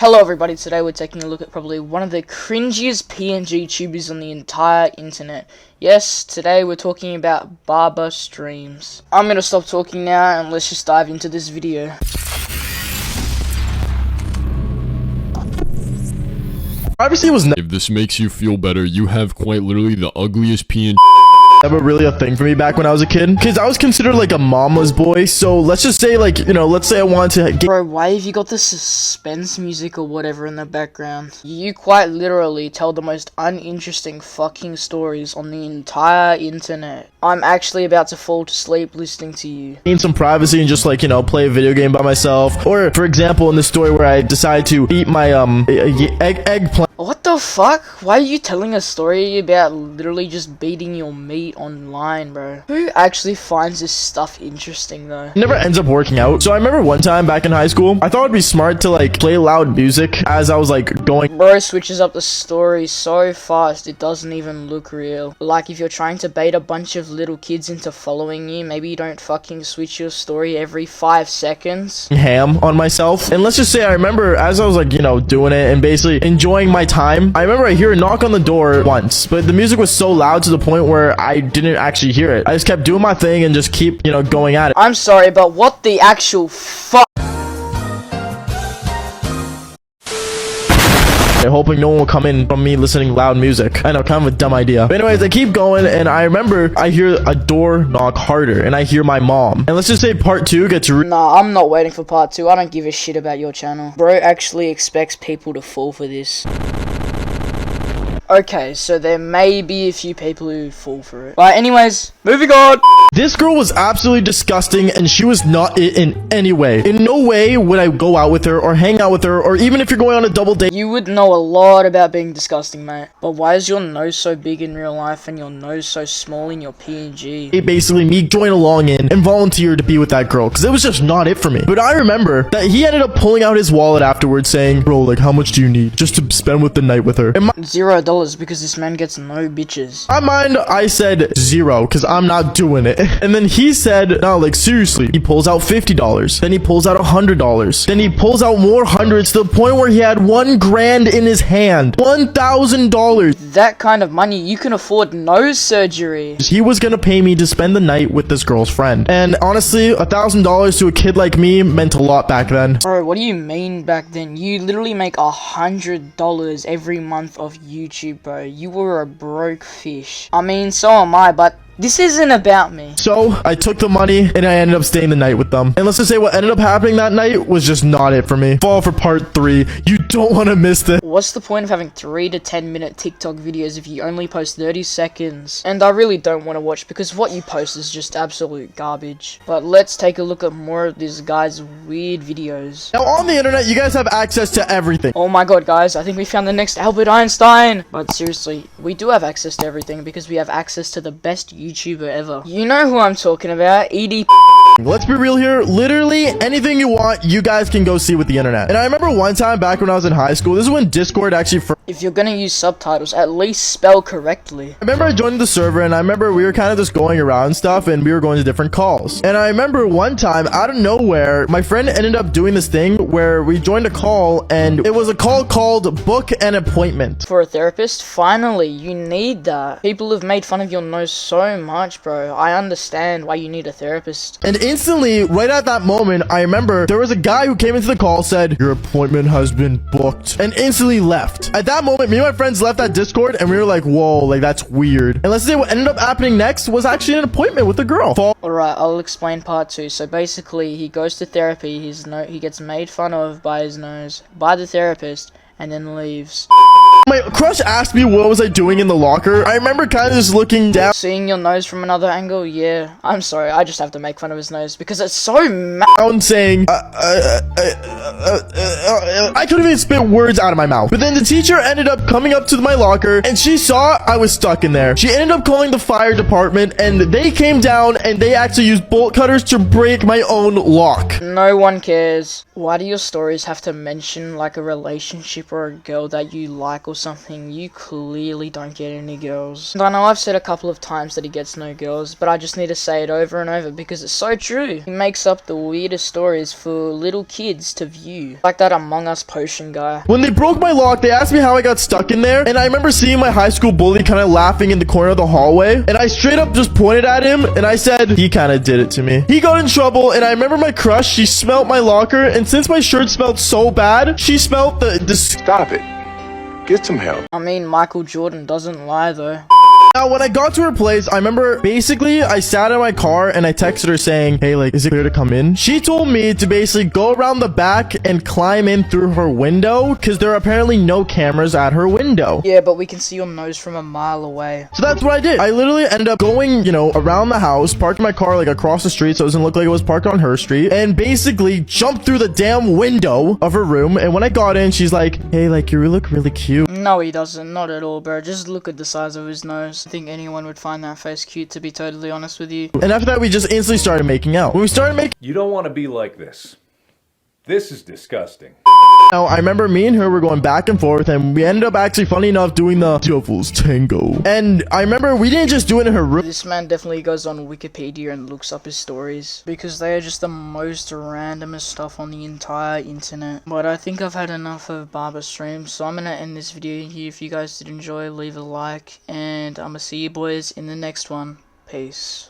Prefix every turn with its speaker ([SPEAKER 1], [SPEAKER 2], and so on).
[SPEAKER 1] Hello everybody, today we're taking a look at probably one of the cringiest PNG tubers on the entire internet. Yes, today we're talking about BabaStreams. I'm gonna stop talking now and let's just dive into this video.
[SPEAKER 2] Privacy was
[SPEAKER 3] If this makes you feel better, you have quite literally the ugliest PNG
[SPEAKER 2] never really a thing for me back when I was a kid, because I was considered like a mama's boy. So let's just say, like, you know, let's say I wanted to get—
[SPEAKER 1] Bro, why have you got the suspense music or whatever in the background? You quite literally tell the most uninteresting fucking stories on the entire internet. I'm actually about to fall to sleep listening to you.
[SPEAKER 2] Need some privacy and just, like, you know, play a video game by myself. Or for example, in the story where I decided to eat my eggplant.
[SPEAKER 1] What the fuck? Why are you telling a story about literally just beating your meat online, bro? Who actually finds this stuff interesting, though?
[SPEAKER 2] It never ends up working out. So I remember one time back in high school, I thought it'd be smart to, like, play loud music as I was, like, going.
[SPEAKER 1] Bro switches up the story so fast, it doesn't even look real. Like, if you're trying to bait a bunch of little kids into following you, maybe you don't fucking switch your story every 5 seconds.
[SPEAKER 2] Ham on myself. And let's just say I remember as I was, like, you know, doing it and basically enjoying my time, I remember I hear a knock on the door once, but the music was so loud to the point where I didn't actually hear it. I just kept doing my thing and just keep, you know, going at it.
[SPEAKER 1] I'm sorry, but what the actual fuck?
[SPEAKER 2] Hoping no one will come in from me listening loud music. I know, kind of a dumb idea. But anyways, I keep going, and I remember I hear a door knock harder, and I hear my mom. And let's just say part 2 gets
[SPEAKER 1] Nah, I'm not waiting for part 2. I don't give a shit about your channel. Bro actually expects people to fall for this. Okay, so there may be a few people who fall for it. But anyways, moving on.
[SPEAKER 2] This girl was absolutely disgusting, and she was not it in any way. In no way would I go out with her or hang out with her, or even if you're going on a double date.
[SPEAKER 1] You would know a lot about being disgusting, mate. But why is your nose so big in real life and your nose so small in your PNG?
[SPEAKER 2] Basically, me join along in and volunteer to be with that girl, because it was just not it for me. But I remember that he ended up pulling out his wallet afterwards saying, bro, like, how much do you need just to spend with the night with her? And
[SPEAKER 1] $0 because this man gets no bitches.
[SPEAKER 2] my mind, I said 0 because I'm not doing it. And then he said, no, like, seriously. He pulls out $50. Then he pulls out $100. Then he pulls out more hundreds to the point where he had $1,000 in his hand. $1,000.
[SPEAKER 1] That kind of money, you can afford nose surgery.
[SPEAKER 2] He was gonna pay me to spend the night with this girl's friend. And honestly, $1,000 to a kid like me meant a lot back then.
[SPEAKER 1] Bro, what do you mean back then? You literally make $100 every month off YouTube, bro. You were a broke fish. I mean, so am I, but this isn't about me.
[SPEAKER 2] So, I took the money, and I ended up staying the night with them. And let's just say what ended up happening that night was just not it for me. Fall for part 3. You don't want to miss this.
[SPEAKER 1] What's the point of having 3 to 10 minute TikTok videos if you only post 30 seconds? And I really don't want to watch because what you post is just absolute garbage. But let's take a look at more of this guy's weird videos.
[SPEAKER 2] Now, on the internet, you guys have access to everything.
[SPEAKER 1] Oh my god, guys, I think we found the next Albert Einstein. But seriously, we do have access to everything because we have access to the best YouTuber ever. You know who I'm talking about, ED.
[SPEAKER 2] Let's be real here. Literally anything you want, you guys can go see with the internet. And I remember one time back when I was in high school, this is when Discord actually
[SPEAKER 1] if you're gonna use subtitles, at least spell correctly.
[SPEAKER 2] I remember I joined the server, and I remember we were kind of just going around stuff, and we were going to different calls. And I remember one time, out of nowhere, my friend ended up doing this thing where we joined a call, and it was a call called Book an Appointment.
[SPEAKER 1] For a therapist? Finally, you need that. People have made fun of your nose so much, bro. I understand why you need a therapist.
[SPEAKER 2] And instantly, right at that moment, I remember there was a guy who came into the call, said, your appointment has been booked, and instantly left. At that moment, me and my friends left that Discord, and we were like, whoa, like, that's weird. And let's say what ended up happening next was actually an appointment with a girl.
[SPEAKER 1] Alright, I'll explain part 2. So basically, he goes to therapy, he gets made fun of by his nose, by the therapist, and then leaves.
[SPEAKER 2] My crush asked me what was I doing in the locker. I remember kind of just looking down.
[SPEAKER 1] Seeing your nose from another angle? Yeah. I'm sorry, I just have to make fun of his nose because it's so
[SPEAKER 2] saying, I couldn't even spit words out of my mouth. But then the teacher ended up coming up to my locker, and she saw I was stuck in there. She ended up calling the fire department, and they came down, and they actually used bolt cutters to break my own lock.
[SPEAKER 1] No one cares. Why do your stories have to mention like a relationship or a girl that you like or something, you clearly don't get any girls. And I know I've said a couple of times that he gets no girls, but I just need to say it over and over because it's so true. He makes up the weirdest stories for little kids to view. Like that Among Us potion guy.
[SPEAKER 2] When they broke my lock, they asked me how I got stuck in there, and I remember seeing my high school bully kind of laughing in the corner of the hallway, and I straight up just pointed at him, and I said, he kind of did it to me. He got in trouble, and I remember my crush, she smelt my locker, and since my shirt smelled so bad, she smelt the
[SPEAKER 4] Stop it. Get some help.
[SPEAKER 1] I mean, Michael Jordan doesn't lie though.
[SPEAKER 2] Now, when I got to her place, I remember basically I sat in my car and I texted her saying, hey, like, is it clear to come in? She told me to basically go around the back and climb in through her window because there are apparently no cameras at her window.
[SPEAKER 1] Yeah, but we can see your nose from a mile away.
[SPEAKER 2] So that's what I did. I literally ended up going, you know, around the house, parked my car like across the street so it doesn't look like it was parked on her street, and basically jumped through the damn window of her room. And when I got in, she's like, hey, like, you look really cute.
[SPEAKER 1] No, he doesn't. Not at all, bro. Just look at the size of his nose. I think anyone would find that face cute, to be totally honest with you.
[SPEAKER 2] And after that, we just instantly started making out. When we started making
[SPEAKER 5] You don't want to be like this. This is disgusting.
[SPEAKER 2] out, I remember me and her were going back and forth, and we ended up actually, funny enough, doing the Devil's Tango. And I remember we didn't just do it in her room.
[SPEAKER 1] This man definitely goes on Wikipedia and looks up his stories, because they are just the most randomest stuff on the entire internet. But I think I've had enough of BabaStreams, so I'm gonna end this video here. If you guys did enjoy, leave a like, and I'm gonna see you boys in the next one. Peace.